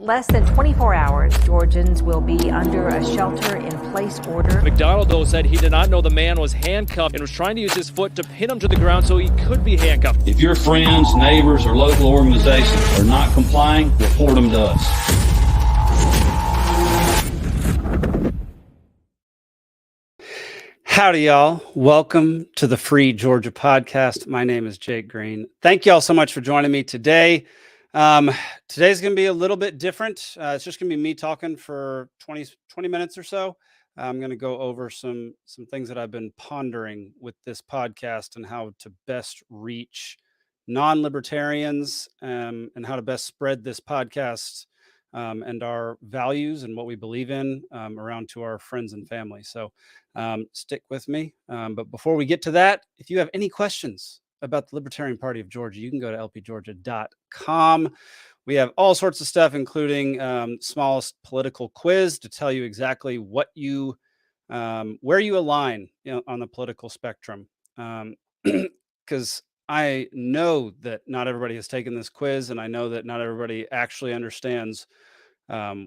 less than 24 hours, Georgians will be under a shelter-in-place order. McDonald, though, said he did not know the man was handcuffed and was trying to use his foot to pin him to the ground so he could be handcuffed. If your friends, neighbors, or local organizations are not complying, report them to us. Howdy, y'all. Welcome to the Free Georgia Podcast. My name is Jake Green. Thank you all so much for joining me today. Today's going to be a little bit different. It's just going to be me talking for 20 minutes or so. I'm going to go over some things that I've been pondering with this podcast and how to best reach non-libertarians and how to best spread this podcast and our values and what we believe in around to our friends and family. So stick with me. But before we get to that, if you have any questions about the Libertarian Party of Georgia, you can go to lpgeorgia.com. We have all sorts of stuff, including smallest political quiz to tell you exactly what you, where you align on the political spectrum. Because I know that not everybody has taken this quiz, and I know that not everybody actually understands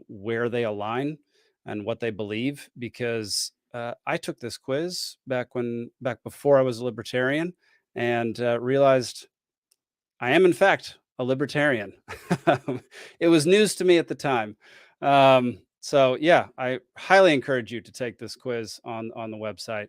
where they align and what they believe, because I took this quiz back before I was a libertarian and realized I am in fact a libertarian. It was news to me at the time. So yeah, I highly encourage you to take this quiz on the website.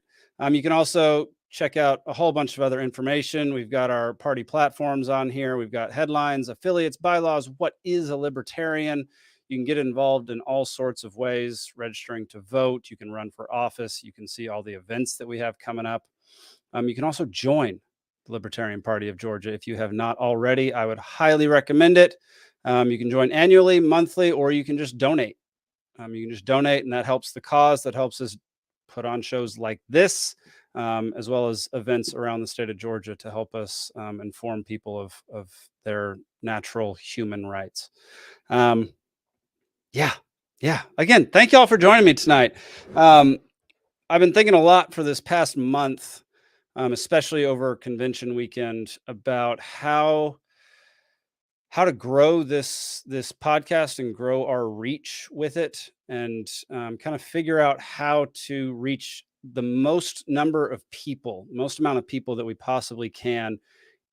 You can also check out a whole bunch of other information. We've got our party platforms on here. We've got headlines, affiliates, bylaws. What is a libertarian? You can get involved in all sorts of ways, registering to vote. You can run for office. You can see all the events that we have coming up. You can also join the Libertarian Party of Georgia. If you have not already, I would highly recommend it. You can join annually, monthly, or you can just donate. You can just donate, and that helps the cause. That helps us put on shows like this, as well as events around the state of Georgia to help us inform people of their natural human rights. Yeah. Again, thank you all for joining me tonight. I've been thinking a lot for this past month, especially over convention weekend, about how to grow this podcast and grow our reach with it, and kind of figure out how to reach the most amount of people that we possibly can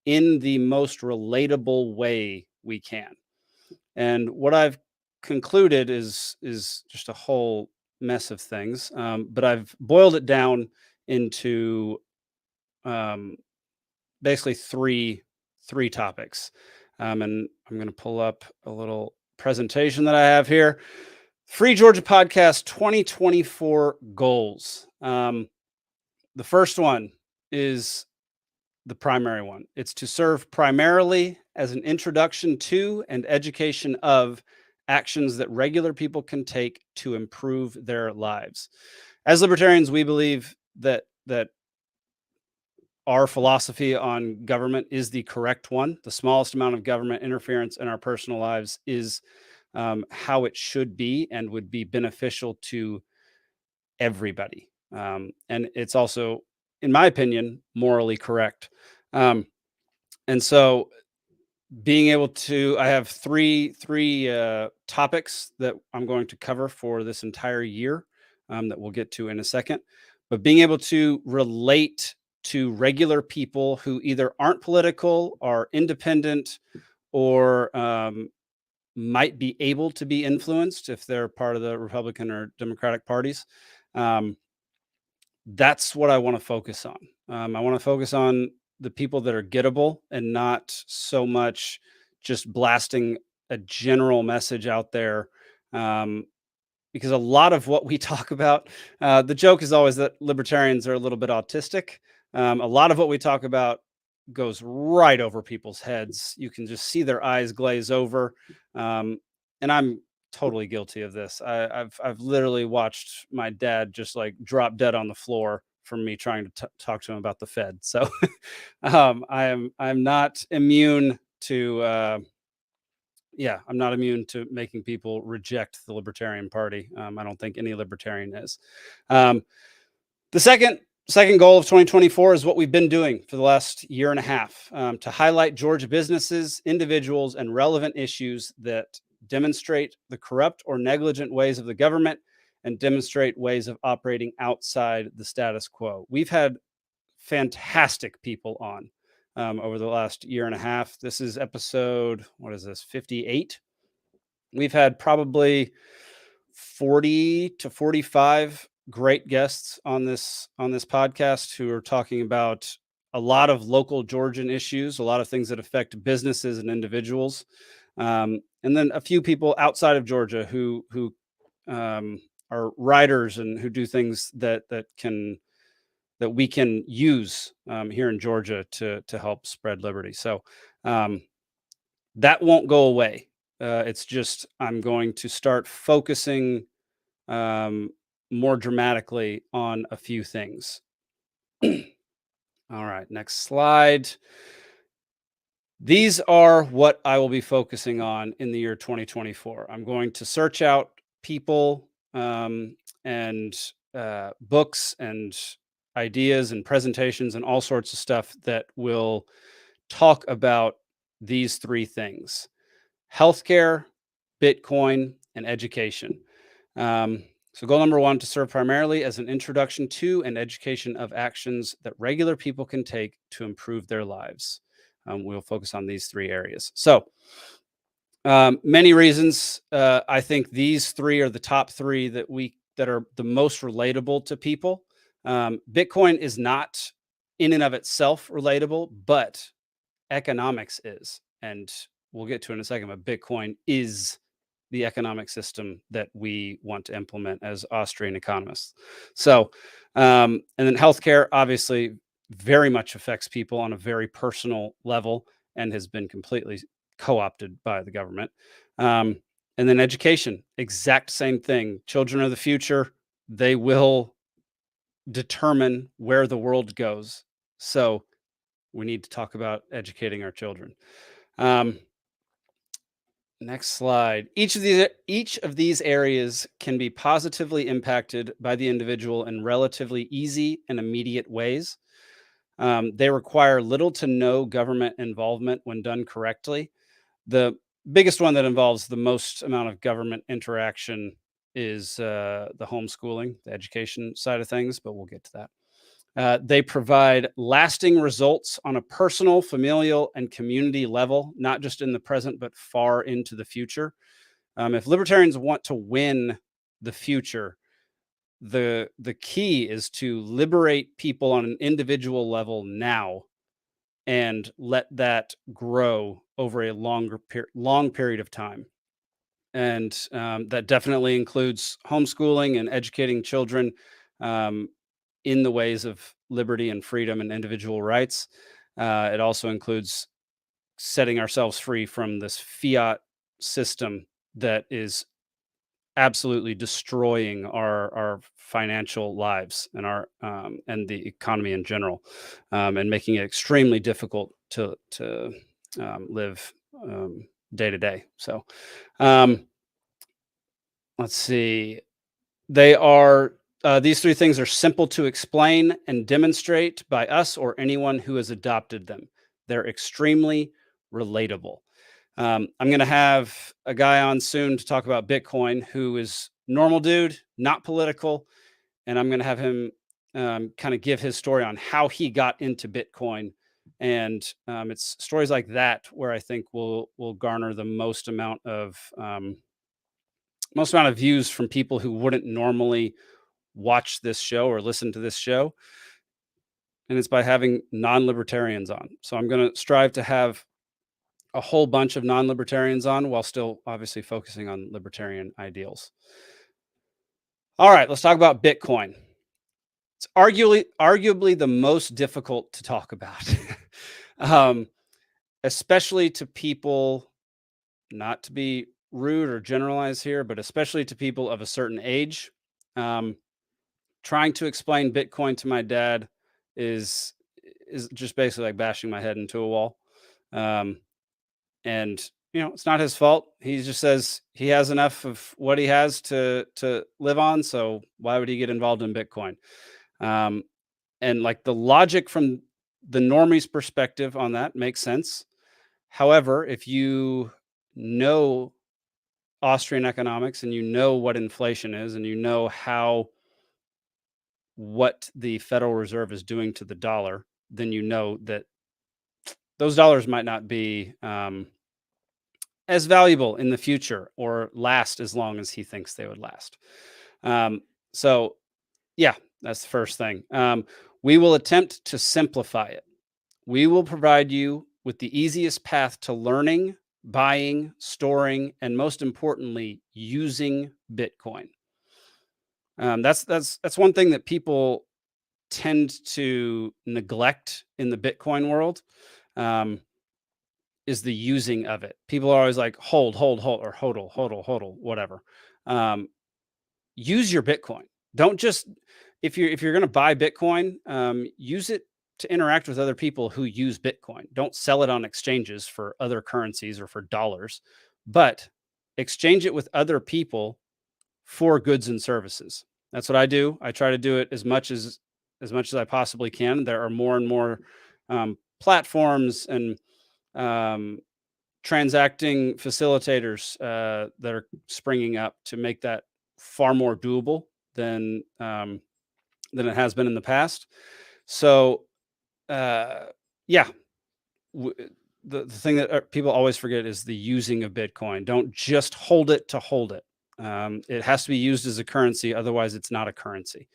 in the most relatable way we can. And what I've concluded is just a whole mess of things, but I've boiled it down into basically three topics. And I'm going to pull up a little presentation that I have here. Free Georgia Podcast 2024 goals. The first one is the primary one. It's to serve primarily as an introduction to and education of actions that regular people can take to improve their lives. As libertarians, we believe that our philosophy on government is the correct one. The smallest amount of government interference in our personal lives is how it should be and would be beneficial to everybody. And it's also, in my opinion, morally correct. And so being able to, I have three topics that I'm going to cover for this entire year that we'll get to in a second. But being able to relate to regular people who either aren't political, are independent, or might be able to be influenced if they're part of the Republican or Democratic parties. That's what I want to focus on. I want to focus on the people that are gettable and not so much just blasting a general message out there. Because a lot of what we talk about, the joke is always that libertarians are a little bit autistic. A lot of what we talk about goes right over people's heads. You can just see their eyes glaze over. And I'm totally guilty of this. I've literally watched my dad just like drop dead on the floor from me trying to talk to him about the Fed. So I'm not immune to I'm not immune to making people reject the Libertarian Party. I don't think any libertarian is. The second goal of 2024 is what we've been doing for the last year and a half, to highlight Georgia businesses, individuals, and relevant issues that demonstrate the corrupt or negligent ways of the government, and demonstrate ways of operating outside the status quo. We've had fantastic people on over the last year and a half. This is episode, 58? We've had probably 40 to 45 great guests on this podcast who are talking about a lot of local Georgian issues, a lot of things that affect businesses and individuals, and then a few people outside of Georgia who are writers and who do things that we can use here in Georgia to help spread liberty. So that won't go away. It's just I'm going to start focusing more dramatically on a few things. All right, next slide. These are what I will be focusing on in the year 2024. I'm going to search out people and books and ideas and presentations and all sorts of stuff that will talk about these three things: healthcare, Bitcoin, and education. So goal number one, to serve primarily as an introduction to and education of actions that regular people can take to improve their lives. We'll focus on these three areas. So many reasons. I think these three are the top three that are the most relatable to people. Bitcoin is not in and of itself relatable, but economics is. And we'll get to it in a second, but Bitcoin is the economic system that we want to implement as Austrian economists. So, and then healthcare obviously very much affects people on a very personal level and has been completely co-opted by the government. And then education, exact same thing. Children are the future. They will determine where the world goes. So we need to talk about educating our children. Next slide. Each of these areas can be positively impacted by the individual in relatively easy and immediate ways. They require little to no government involvement when done correctly. The biggest one that involves the most amount of government interaction is the homeschooling, the education side of things, but we'll get to that. They provide lasting results on a personal, familial, and community level, not just in the present, but far into the future. If libertarians want to win the future, the key is to liberate people on an individual level now and let that grow over a long period of time. And that definitely includes homeschooling and educating children in the ways of liberty and freedom and individual rights. It also includes setting ourselves free from this fiat system that is absolutely destroying our financial lives and our and the economy in general, and making it extremely difficult to live day to day. So let's see. They are these three things are simple to explain and demonstrate by us or anyone who has adopted them. They're extremely relatable. I'm going to have a guy on soon to talk about Bitcoin who is normal dude, not political. And I'm going to have him kind of give his story on how he got into Bitcoin. And it's stories like that where I think will garner the most amount of views from people who wouldn't normally watch this show or listen to this show. And it's by having non-libertarians on. So I'm going to strive to have a whole bunch of non-libertarians on while still obviously focusing on libertarian ideals. All right, let's talk about Bitcoin. It's arguably the most difficult to talk about, especially to people, not to be rude or generalize here, but especially to people of a certain age. Trying to explain Bitcoin to my dad is just basically like bashing my head into a wall. And it's not his fault. He just says he has enough of what he has to live on. So why would he get involved in Bitcoin? And like the logic from the normie's perspective on that makes sense. However, if you know Austrian economics and you know what inflation is, and you know what the Federal Reserve is doing to the dollar, then you know that those dollars might not be as valuable in the future or last as long as he thinks they would last. So, yeah, that's the first thing. We will attempt to simplify it. We will provide you with the easiest path to learning, buying, storing, and most importantly, using Bitcoin. That's one thing that people tend to neglect in the Bitcoin world. Is the using of it. People are always like, hold, or hodl, whatever. Use your Bitcoin. Don't just, if you're going to buy Bitcoin, use it to interact with other people who use Bitcoin. Don't sell it on exchanges for other currencies or for dollars, but exchange it with other people for goods and services. That's what I do. I try to do it as much as I possibly can. There are more and more platforms and transacting facilitators that are springing up to make that far more doable than it has been in the past. So, yeah, the thing that people always forget is the using of Bitcoin. Don't just hold it to hold it. It has to be used as a currency. Otherwise, it's not a currency.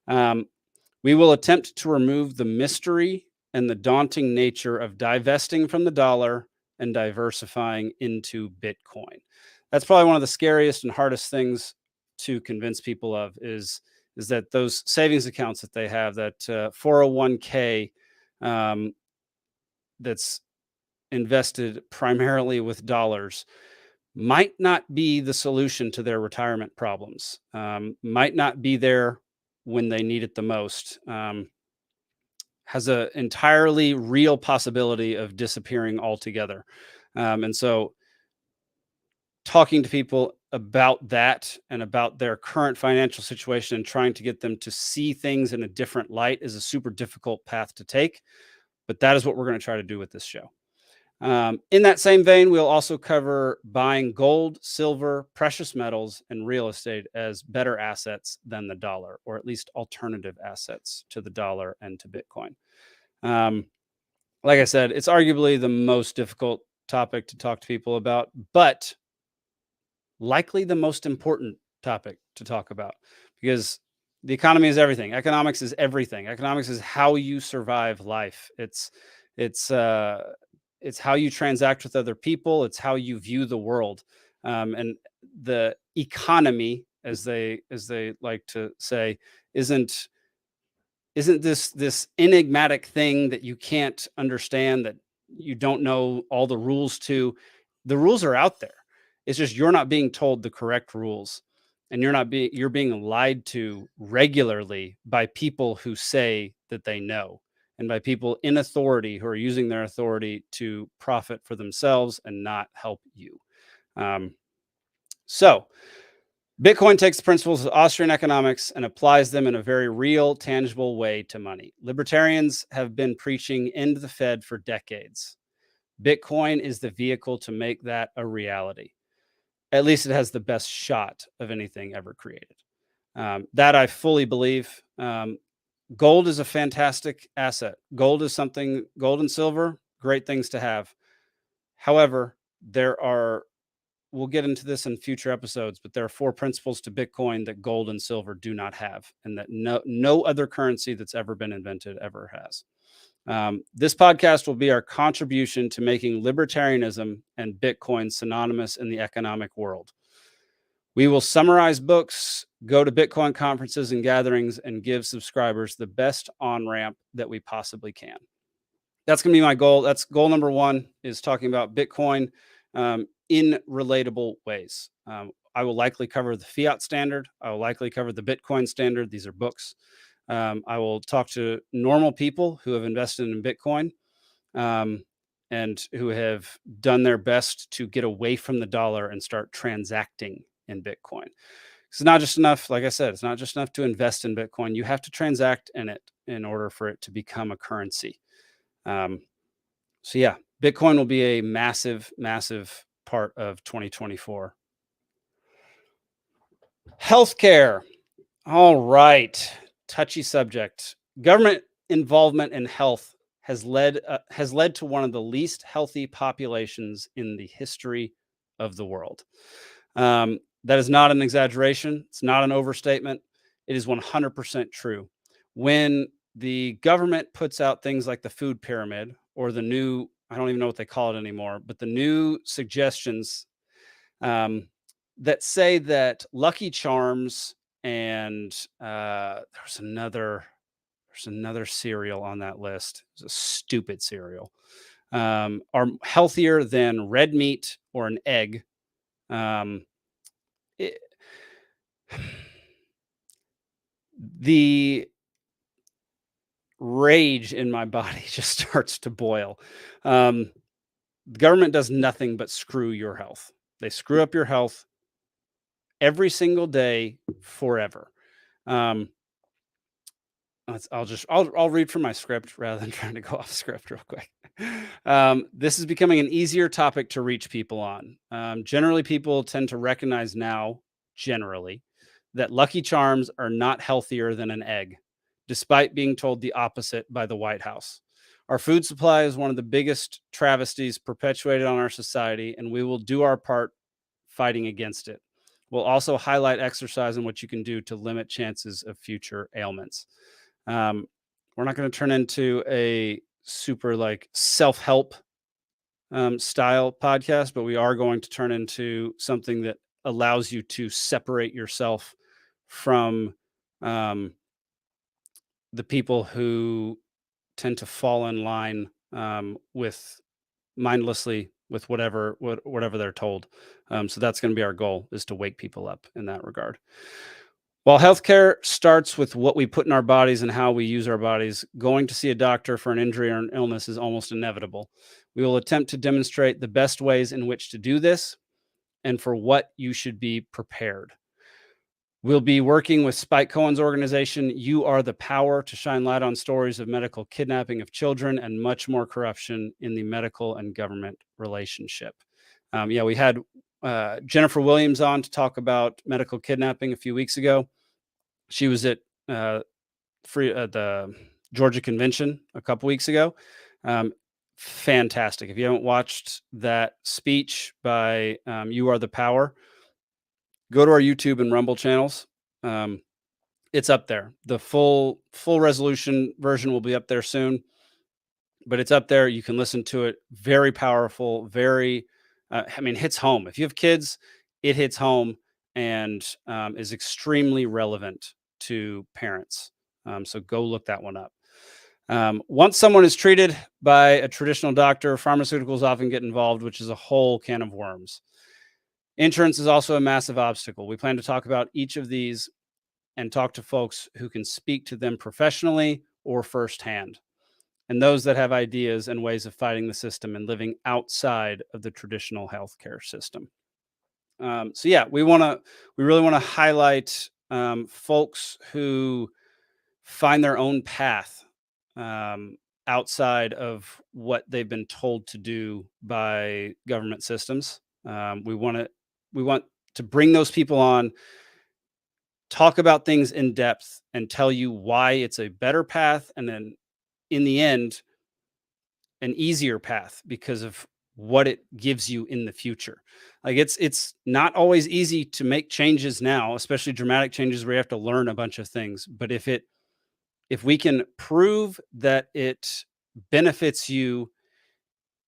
We will attempt to remove the mystery and the daunting nature of divesting from the dollar and diversifying into Bitcoin. That's probably one of the scariest and hardest things to convince people of is that those savings accounts that they have, that 401k that's invested primarily with dollars, might not be the solution to their retirement problems, might not be there when they need it the most, has an entirely real possibility of disappearing altogether. And so talking to people about that and about their current financial situation and trying to get them to see things in a different light is a super difficult path to take. But that is what we're going to try to do with this show. In that same vein, we'll also cover buying gold, silver, precious metals, and real estate as better assets than the dollar, or at least alternative assets to the dollar and to Bitcoin. Like I said, it's arguably the most difficult topic to talk to people about, but likely the most important topic to talk about, because the economy is everything. Economics is everything. Economics is how you survive life. It's how you transact with other people. It's how you view the world. And the economy, as they like to say, isn't this enigmatic thing that you can't understand, that you don't know all the rules to. The rules are out there. It's just you're not being told the correct rules, and you're being lied to regularly by people who say that they know, and by people in authority who are using their authority to profit for themselves and not help you. So Bitcoin takes the principles of Austrian economics and applies them in a very real, tangible way to money. Libertarians have been preaching end the Fed for decades. Bitcoin is the vehicle to make that a reality. At least it has the best shot of anything ever created. That I fully believe. Gold is a fantastic asset. Gold and silver, great things to have. However, we'll get into this in future episodes, but there are 4 principles to Bitcoin that gold and silver do not have, and that no other currency that's ever been invented ever has. This podcast will be our contribution to making libertarianism and Bitcoin synonymous in the economic world. We will summarize books, go to Bitcoin conferences and gatherings, and give subscribers the best on-ramp that we possibly can. That's going to be my goal. That's goal number 1, is talking about Bitcoin in relatable ways. I will likely cover the fiat standard. I will likely cover the Bitcoin standard. These are books. I will talk to normal people who have invested in Bitcoin and who have done their best to get away from the dollar and start transacting in Bitcoin. It's not just enough, like I said, it's not just enough to invest in Bitcoin. You have to transact in it in order for it to become a currency. So yeah, Bitcoin will be a massive, massive part of 2024. Healthcare. All right. Touchy subject. Government involvement in health has led to one of the least healthy populations in the history of the world. That is not an exaggeration. It's not an overstatement. It is 100% true. When the government puts out things like the food pyramid or the new, I don't even know what they call it anymore, but the new suggestions that say that Lucky Charms and there's another cereal on that list. It's a stupid cereal. Are healthier than red meat or an egg. It, the rage in my body just starts to boil. The government does nothing but screw your health. They screw up your health every single day forever. I'll read from my script rather than trying to go off script real quick. This is becoming an easier topic to reach people on. Generally, people tend to recognize now, that Lucky Charms are not healthier than an egg, despite being told the opposite by the White House. Our food supply is one of the biggest travesties perpetuated on our society, and we will do our part fighting against it. We'll also highlight exercise and what you can do to limit chances of future ailments. We're not going to turn into a super like self-help style podcast, but we are going to turn into something that allows you to separate yourself from the people who tend to fall in line with mindlessly with whatever they're told. So that's going to be our goal, is to wake people up in that regard. While healthcare starts with what we put in our bodies and how we use our bodies, going to see a doctor for an injury or an illness is almost inevitable. We will attempt to demonstrate the best ways in which to do this and for what you should be prepared. We'll be working with Spike Cohen's organization, You Are the Power, to shine light on stories of medical kidnapping of children and much more corruption in the medical and government relationship. We had Jennifer Williams on to talk about medical kidnapping a few weeks ago. She was at the Georgia Convention a couple weeks ago. Fantastic. If you haven't watched that speech by You Are the Power, go to our YouTube and Rumble channels. It's up there. The full resolution version will be up there soon, but it's up there. You can listen to it. Very powerful, very, hits home. If you have kids, it hits home and is extremely relevant to parents. So go look that one up. Once someone is treated by a traditional doctor, pharmaceuticals often get involved, which is a whole can of worms. Insurance is also a massive obstacle. We plan to talk about each of these and talk to folks who can speak to them professionally or firsthand, and those that have ideas and ways of fighting the system and living outside of the traditional healthcare system. We really want to highlight folks who find their own path outside of what they've been told to do by government systems. We want to bring those people on, talk about things in depth, and tell you why it's a better path, and then in the end, an easier path because of what it gives you in the future. Like it's not always easy to make changes now, especially dramatic changes where you have to learn a bunch of things. But if we can prove that it benefits you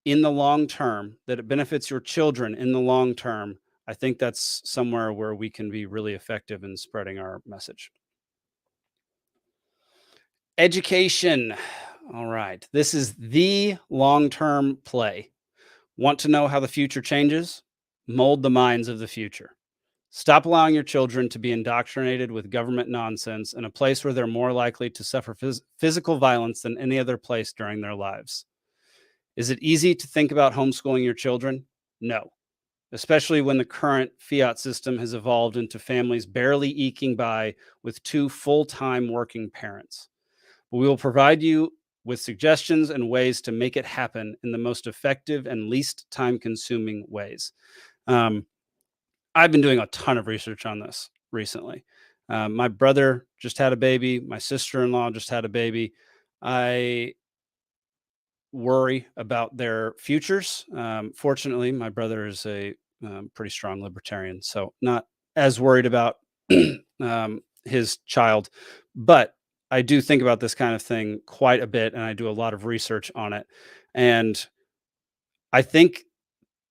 in the long term, that it benefits your children in the long term, I think that's somewhere where we can be really effective in spreading our message. Education. All right. This is the long-term play. Want to know how the future changes? Mold the minds of the future. Stop allowing your children to be indoctrinated with government nonsense in a place where they're more likely to suffer physical violence than any other place during their lives. Is it easy to think about homeschooling your children? No, especially when the current fiat system has evolved into families barely eking by with 2 full-time working parents. But we will provide you with suggestions and ways to make it happen in the most effective and least time-consuming ways. I've been doing a ton of research on this. recently. My brother just had a baby. My sister-in-law just had a baby. I worry about their futures. Fortunately, my brother is a pretty strong libertarian, so not as worried about his child. But I do think about this kind of thing quite a bit, and I do a lot of research on it. And I think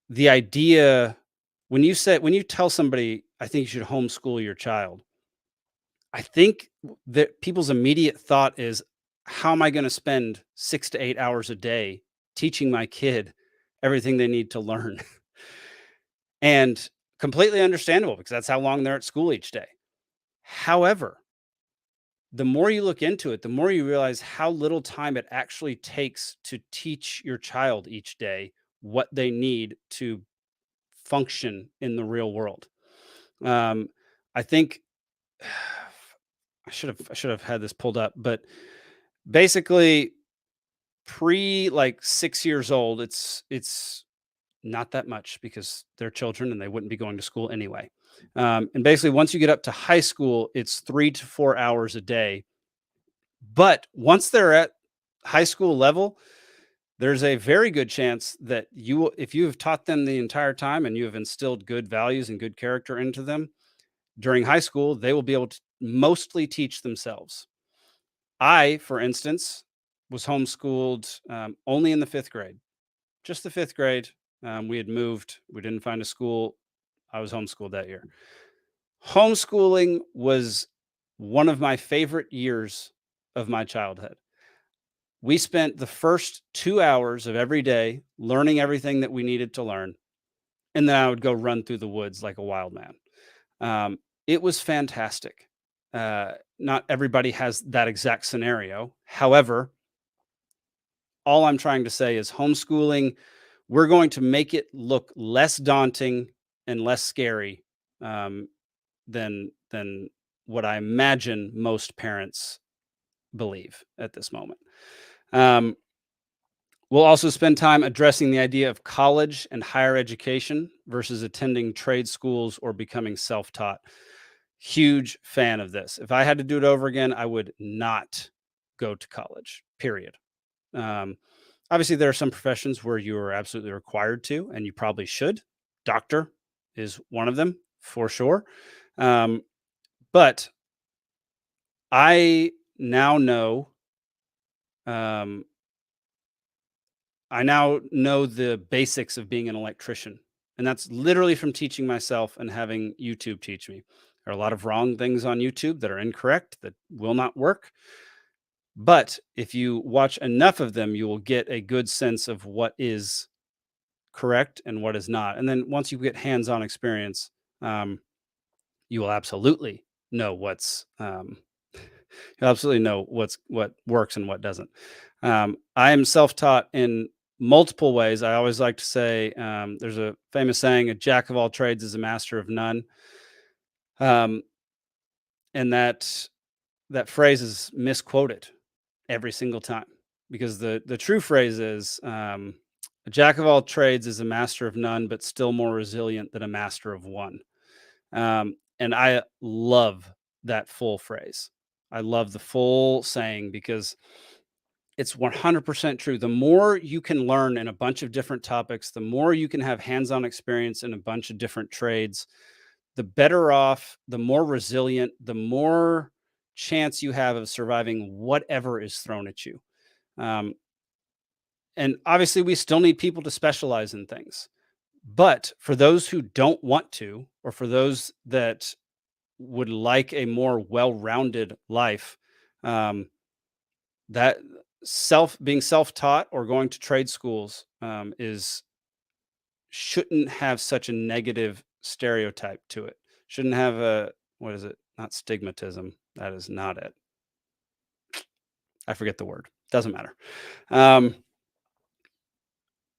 the idea when you tell somebody, I think you should homeschool your child, I think that people's immediate thought is, how am I going to spend 6 to 8 hours a day teaching my kid everything they need to learn? And completely understandable, because that's how long they're at school each day. However, the more you look into it, the more you realize how little time it actually takes to teach your child each day what they need to function in the real world. I think I should have had this pulled up, but basically pre like 6 years old, it's not that much because they're children and they wouldn't be going to school anyway. And basically, once you get up to high school, it's 3 to 4 hours a day. But once they're at high school level, there's a very good chance that if you have taught them the entire time and you have instilled good values and good character into them during high school, they will be able to mostly teach themselves. I, for instance, was homeschooled only in the 5th grade, just the 5th grade. We had moved, we didn't find a school. I was homeschooled that year. Homeschooling was one of my favorite years of my childhood. We spent the first 2 hours of every day learning everything that we needed to learn. And then I would go run through the woods like a wild man. It was fantastic. Not everybody has that exact scenario. However, all I'm trying to say is homeschooling, we're going to make it look less daunting and less scary than what I imagine most parents believe at this moment. We'll also spend time addressing the idea of college and higher education versus attending trade schools or becoming self-taught. Huge fan of this. If I had to do it over again, I would not go to college, period. Obviously, there are some professions where you are absolutely required to, and you probably should. Doctor is one of them for sure. But I now know, the basics of being an electrician, and that's literally from teaching myself and having YouTube teach me. There are a lot of wrong things on YouTube that are incorrect, that will not work. But if you watch enough of them, you will get a good sense of what is correct and what is not. And then once you get hands-on experience, you will absolutely know what works and what doesn't. I am self-taught in multiple ways. I always like to say, there's a famous saying, a jack of all trades is a master of none. And that phrase is misquoted every single time, because the true phrase is, a jack of all trades is a master of none, but still more resilient than a master of one. And I love that full phrase. I love the full saying because it's 100% true. The more you can learn in a bunch of different topics, the more you can have hands-on experience in a bunch of different trades, the better off, the more resilient, the more chance you have of surviving whatever is thrown at you. And obviously, we still need people to specialize in things. But for those who don't want to, or for those that would like a more well-rounded life, that being self-taught or going to trade schools shouldn't have such a negative stereotype to it. Shouldn't have a, what is it? Not stigmatism. That is not it. I forget the word. Doesn't matter.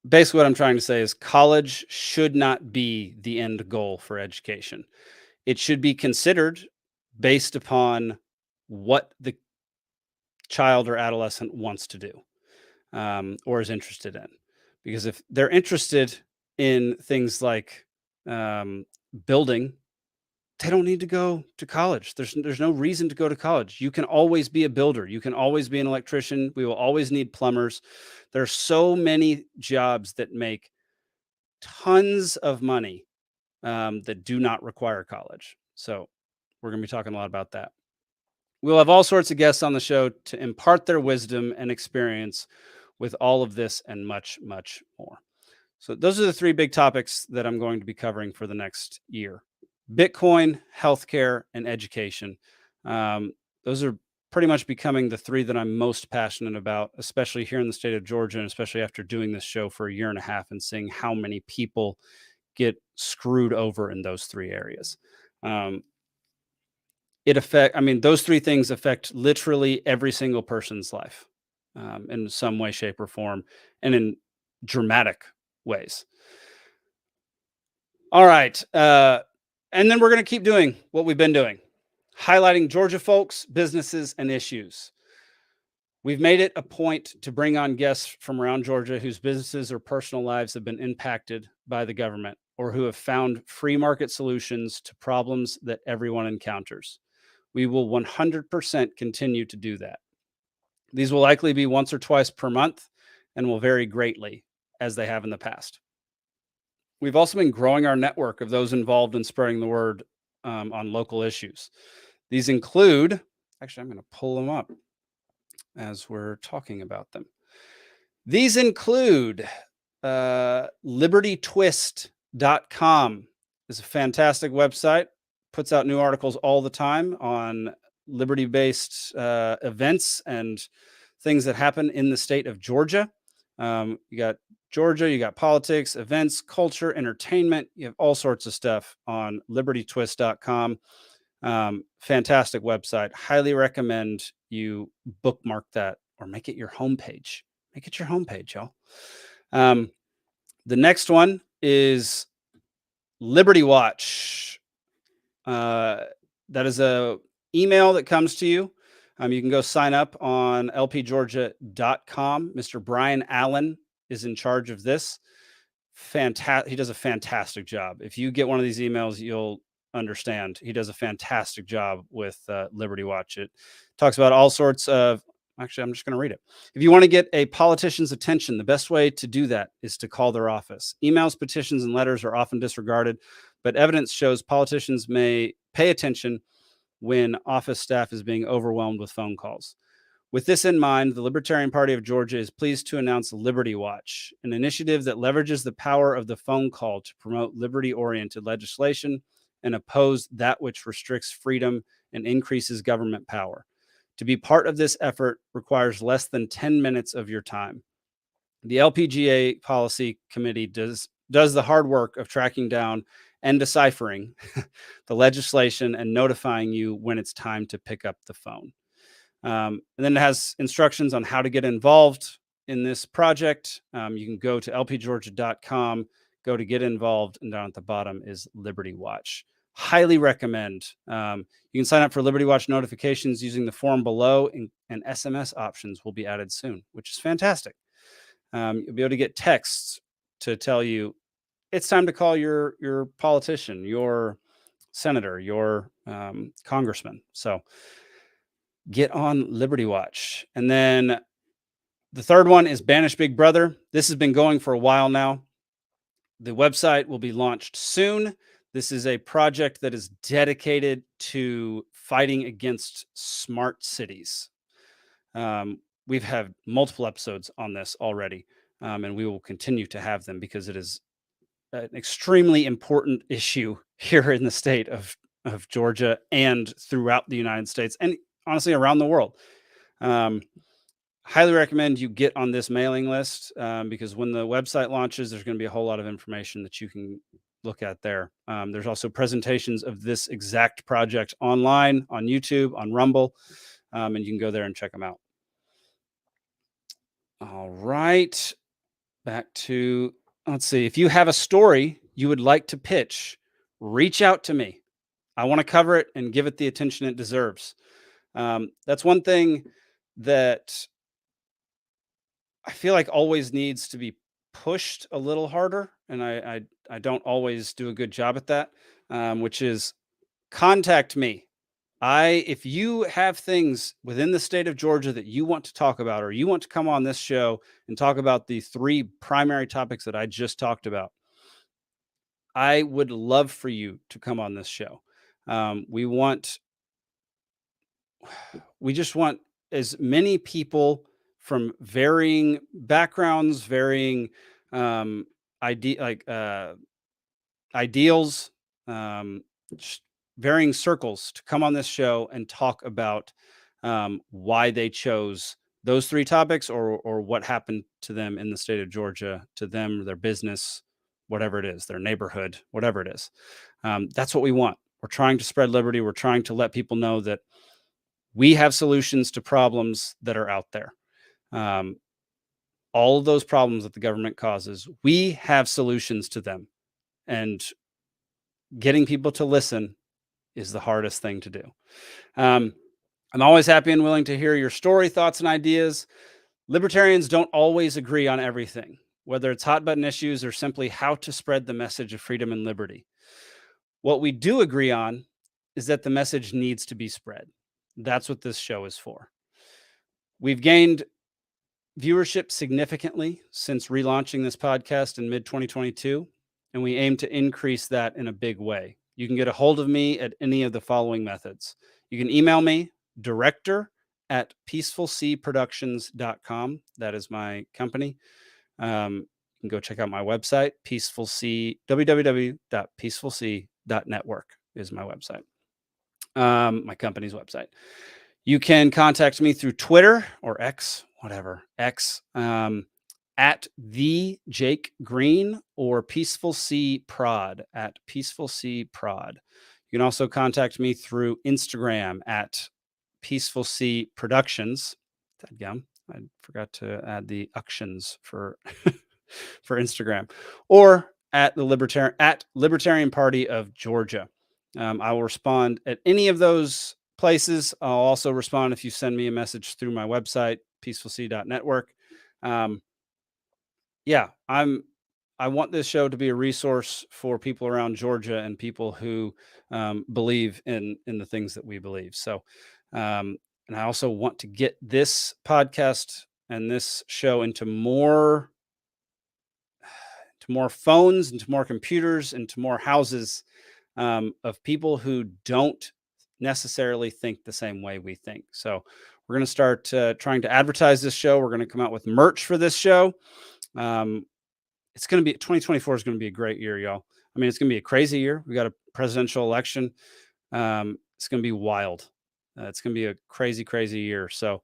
Basically, what I'm trying to say is college should not be the end goal for education. It should be considered based upon what the child or adolescent wants to do, or is interested in. Because if they're interested in things like building they don't need to go to college. There's no reason to go to college. You can always be a builder. You can always be an electrician. We will always need plumbers. There are so many jobs that make tons of money that do not require college. So we're going to be talking a lot about that. We'll have all sorts of guests on the show to impart their wisdom and experience with all of this and much, much more. So those are the three big topics that I'm going to be covering for the next year: Bitcoin, healthcare, and education. Those are pretty much becoming the three that I'm most passionate about, especially here in the state of Georgia, and especially after doing this show for a year and a half and seeing how many people get screwed over in those three areas. Those three things affect literally every single person's life in some way, shape, or form, and in dramatic ways. All right. And then we're going to keep doing what we've been doing, highlighting Georgia folks, businesses, and issues. We've made it a point to bring on guests from around Georgia whose businesses or personal lives have been impacted by the government or who have found free market solutions to problems that everyone encounters. We will 100% continue to do that. These will likely be once or twice per month and will vary greatly as they have in the past. We've also been growing our network of those involved in spreading the word on local issues. These include, actually, I'm going to pull them up as we're talking about them. These include libertytwist.com is a fantastic website, puts out new articles all the time on liberty-based events and things that happen in the state of Georgia. You got Georgia, you got politics, events, culture, entertainment. You have all sorts of stuff on libertytwist.com. Fantastic website. Highly recommend you bookmark that or make it your homepage. Make it your homepage, y'all. The next one is Liberty Watch. That is a email that comes to you. You can go sign up on lpgeorgia.com. Mr. Brian Allen is in charge of this. He does a fantastic job. If you get one of these emails, you'll understand. He does a fantastic job with Liberty Watch. It talks about all sorts of, actually, I'm just going to read it. If you want to get a politician's attention, the best way to do that is to call their office. Emails, petitions, and letters are often disregarded, but evidence shows politicians may pay attention when office staff is being overwhelmed with phone calls. With this in mind, the Libertarian Party of Georgia is pleased to announce Liberty Watch, an initiative that leverages the power of the phone call to promote liberty-oriented legislation and oppose that which restricts freedom and increases government power. To be part of this effort requires less than 10 minutes of your time. The LPGA Policy Committee does the hard work of tracking down and deciphering the legislation and notifying you when it's time to pick up the phone. And then it has instructions on how to get involved in this project. You can go to lpgeorgia.com, go to get involved, and down at the bottom is Liberty Watch. Highly recommend. You can sign up for Liberty Watch notifications using the form below, and SMS options will be added soon, which is fantastic. You'll be able to get texts to tell you it's time to call your politician, your senator, your congressman. So get on Liberty Watch. And then the third one is Banish Big Brother. This has been going for a while now. The website will be launched soon. This is a project that is dedicated to fighting against smart cities. We've had multiple episodes on this already, and we will continue to have them because it is an extremely important issue here in the state of Georgia and throughout the United States and honestly around the world. Highly recommend you get on this mailing list because when the website launches, there's going to be a whole lot of information that you can look at there. There's also presentations of this exact project online, on YouTube, on Rumble, and you can go there and check them out. All right, back to, let's see. If you have a story you would like to pitch, reach out to me. I want to cover it and give it the attention it deserves. That's one thing that I feel like always needs to be pushed a little harder, and I don't always do a good job at that, which is contact me. If you have things within the state of Georgia that you want to talk about, or you want to come on this show and talk about the 3 primary topics that I just talked about, I would love for you to come on this show. We just want as many people from varying backgrounds, varying ideals, varying circles to come on this show and talk about why they chose those 3 topics, or what happened to them in the state of Georgia, to them, their business, whatever it is, their neighborhood, whatever it is. That's what we want. We're trying to spread liberty. We're trying to let people know that we have solutions to problems that are out there. All of those problems that the government causes, we have solutions to them. And getting people to listen is the hardest thing to do. I'm always happy and willing to hear your story, thoughts, and ideas. Libertarians don't always agree on everything, whether it's hot button issues or simply how to spread the message of freedom and liberty. What we do agree on is that the message needs to be spread. That's what this show is for. We've gained viewership significantly since relaunching this podcast in mid-2022, and we aim to increase that in a big way. You can get a hold of me at any of the following methods. You can email me, director@peacefulcproductions.com. That is my company. You can go check out my website, www.peacefulc.network is my website. My company's website. You can contact me through Twitter or X, at the Jake Green, or Peaceful C Prod at Peaceful C Prod. You can also contact me through Instagram at Peaceful C Productions. Dadgum, I forgot to add the actions for for Instagram, or at the Libertarian Party of Georgia. I will respond at any of those places. I'll also respond if you send me a message through my website, peacefulc.network. I want this show to be a resource for people around Georgia and people who believe in the things that we believe. So, and I also want to get this podcast and this show into more phones, into more computers, into more houses of people who don't necessarily think the same way we think. So we're going to start trying to advertise this show. We're going to come out with merch for this show. It's going to be 2024 is going to be a great year, y'all. I mean, it's going to be a crazy year. We got a presidential election. It's going to be wild. It's going to be a crazy, crazy year. So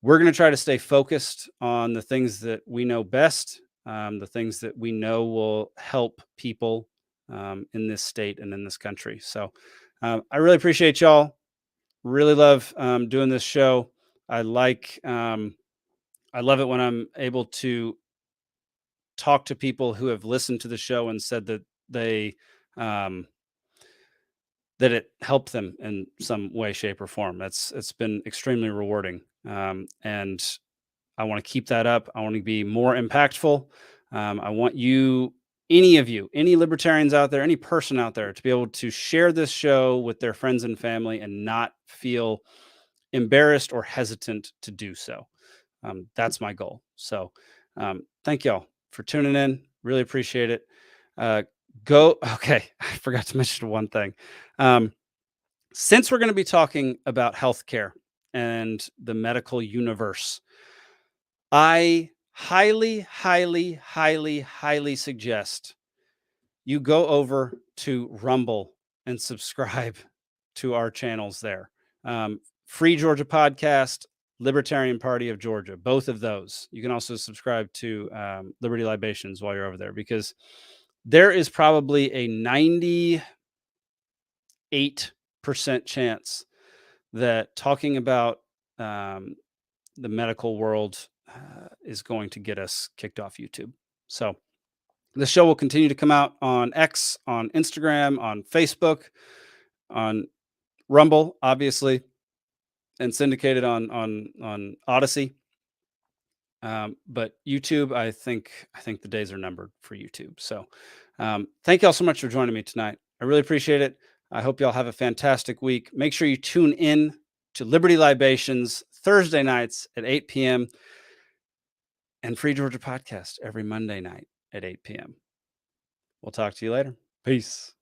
we're going to try to stay focused on the things that we know best, the things that we know will help people in this state and in this country. So I really appreciate y'all. Really love doing this show. I love it when I'm able to talk to people who have listened to the show and said that that it helped them in some way, shape, or form. It's been extremely rewarding. And I want to keep that up. I want to be more impactful. I want any libertarians out there, any person out there, to be able to share this show with their friends and family and not feel embarrassed or hesitant to do so. That's my goal. So thank y'all for tuning in. Really appreciate it. Okay. I forgot to mention one thing. Since we're going to be talking about healthcare and the medical universe, I highly, highly, highly, highly suggest you go over to Rumble and subscribe to our channels there. Free Georgia Podcast, Libertarian Party of Georgia, both of those. You can also subscribe to Liberty Libations while you're over there, because there is probably a 98% chance that talking about the medical world is going to get us kicked off YouTube. So the show will continue to come out on X, on Instagram, on Facebook, on Rumble, obviously, and syndicated on Odyssey. But YouTube, I think the days are numbered for YouTube. So thank y'all so much for joining me tonight. I really appreciate it. I hope y'all have a fantastic week. Make sure you tune in to Liberty Libations Thursday nights at 8 p.m. and Free Georgia Podcast every Monday night at 8 p.m. We'll talk to you later. Peace.